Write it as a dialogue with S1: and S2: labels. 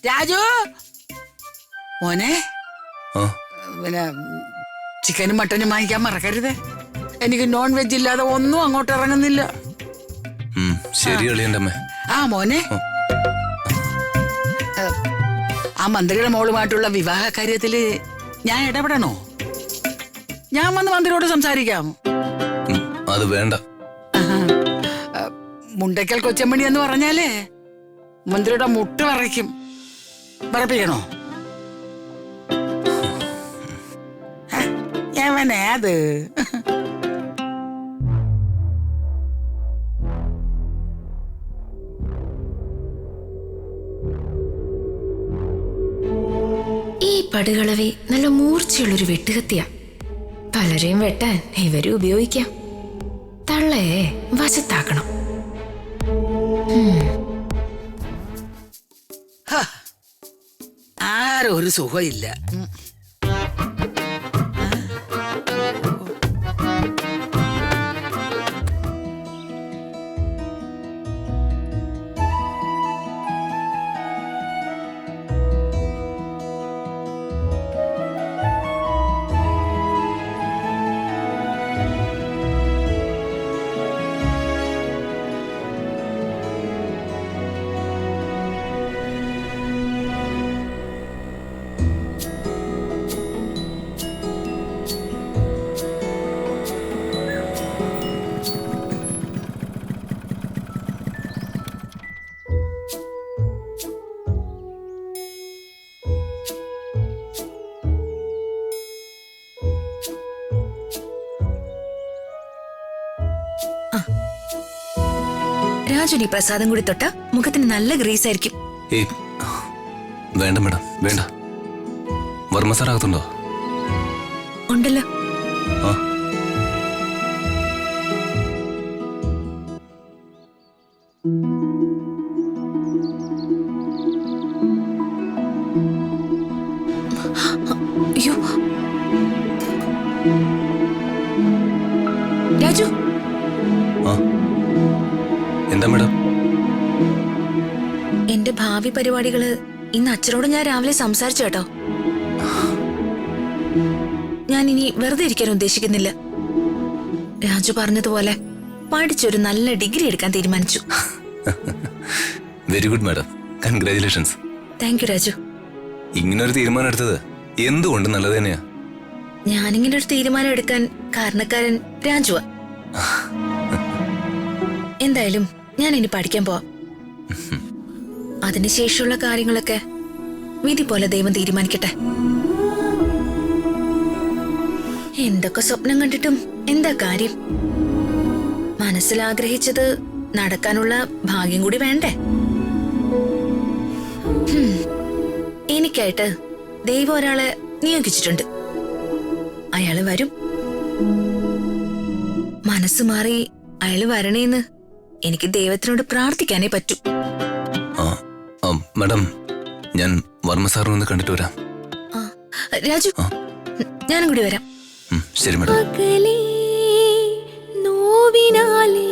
S1: രാജു മോനെ പിന്നെ ചിക്കനും മട്ടനും വാങ്ങിക്കാൻ മറക്കരുതേ. എനിക്ക് നോൺ വെജ് ഇല്ലാതെ ഒന്നും അങ്ങോട്ട് ഇറങ്ങുന്നില്ല.
S2: ശരി അളിയണ്ടമ്മേ.
S1: ആ മോനെ, ആ മന്ത്രിയുടെ മോളുമായിട്ടുള്ള വിവാഹ കാര്യത്തില് ഞാൻ ഇടപെടണോ? ഞാൻ വന്ന് മന്ത്രിയോട് സംസാരിക്കാം.
S2: അത് വേണ്ട.
S1: മുണ്ടക്കൽ കൊച്ചമ്മണി എന്ന് പറഞ്ഞാലേ മന്ത്രിയുടെ മുട്ട് പറയ്ക്കും. പറപ്പിക്കണോ? എവനെ അത്?
S3: ഈ പടുകളവി നല്ല മൂർച്ചയുള്ളൊരു വെട്ടുകത്തിയാ. പലരെയും വെട്ടാൻ ഇവരും ഉപയോഗിക്കാം. തള്ളയെ വശത്താക്കണം.
S1: ആരും ഒരു സുഖമില്ല.
S3: രാജുനി പ്രസാദം കൂടി തൊട്ട മുഖത്തിന് നല്ല ഗ്രീസ് ആയിരിക്കും.
S2: വേണ്ട മേഡം, വേണ്ട. വർമ്മ സാർ അകത്തുണ്ടോ?
S3: ഉണ്ടല്ലോ. അയ്യോ രാജു.
S2: എന്താ മേഡം?
S3: എന്റെ ഭാവി പരിപാടികള് ഇന്ന് അച്ഛനോട് ഞാൻ രാവിലെ സംസാരിച്ചു കേട്ടോ. ഞാൻ ഇനി വെറുതെ ഇരിക്കാൻ ഉദ്ദേശിക്കുന്നില്ല. രാജു പറഞ്ഞതുപോലെ പഠിച്ചൊരു നല്ല ഡിഗ്രി എടുക്കാൻ തീരുമാനിച്ചു.
S2: Very good madam, congratulations.
S3: Thank you Raju.
S2: ഇങ്ങനൊരു തീരുമാനം എടുത്തത് എന്തുകൊണ്ട് നല്ലത് തന്നെയാ.
S3: ഞാനിങ്ങനെ ഒരു തീരുമാനം എടുക്കാൻ കാരണക്കാരൻ രാജുവാ. എന്തായാലും ഞാൻ ഇനി പഠിക്കാൻ പോവാം. അതിനുശേഷമുള്ള കാര്യങ്ങളൊക്കെ വിധി പോലെ ദൈവം തീരുമാനിക്കട്ടെ. എന്തൊക്കെ സ്വപ്നം കണ്ടിട്ടും എന്താ കാര്യം? മനസ്സിൽ ആഗ്രഹിച്ചത് നടക്കാനുള്ള ഭാഗ്യം കൂടി വേണ്ടേ? എനിക്കായിട്ട് ദൈവം ഒരാളെ നിയോഗിച്ചിട്ടുണ്ട്. അയാള് വരും. മനസ്സ് മാറി അയാള് വരണേന്ന് എനിക്ക് ദൈവത്തിനോട് പ്രാർത്ഥിക്കാനേ പറ്റൂ.
S2: മാഡം, ഞാൻ വർമ്മ സാറിനെ ഒന്ന് കണ്ടിട്ട് വരാം.
S3: രാജു, ഞാനും കൂടി വരാം.
S2: ശരി മാഡം.
S3: നോവിനാലേ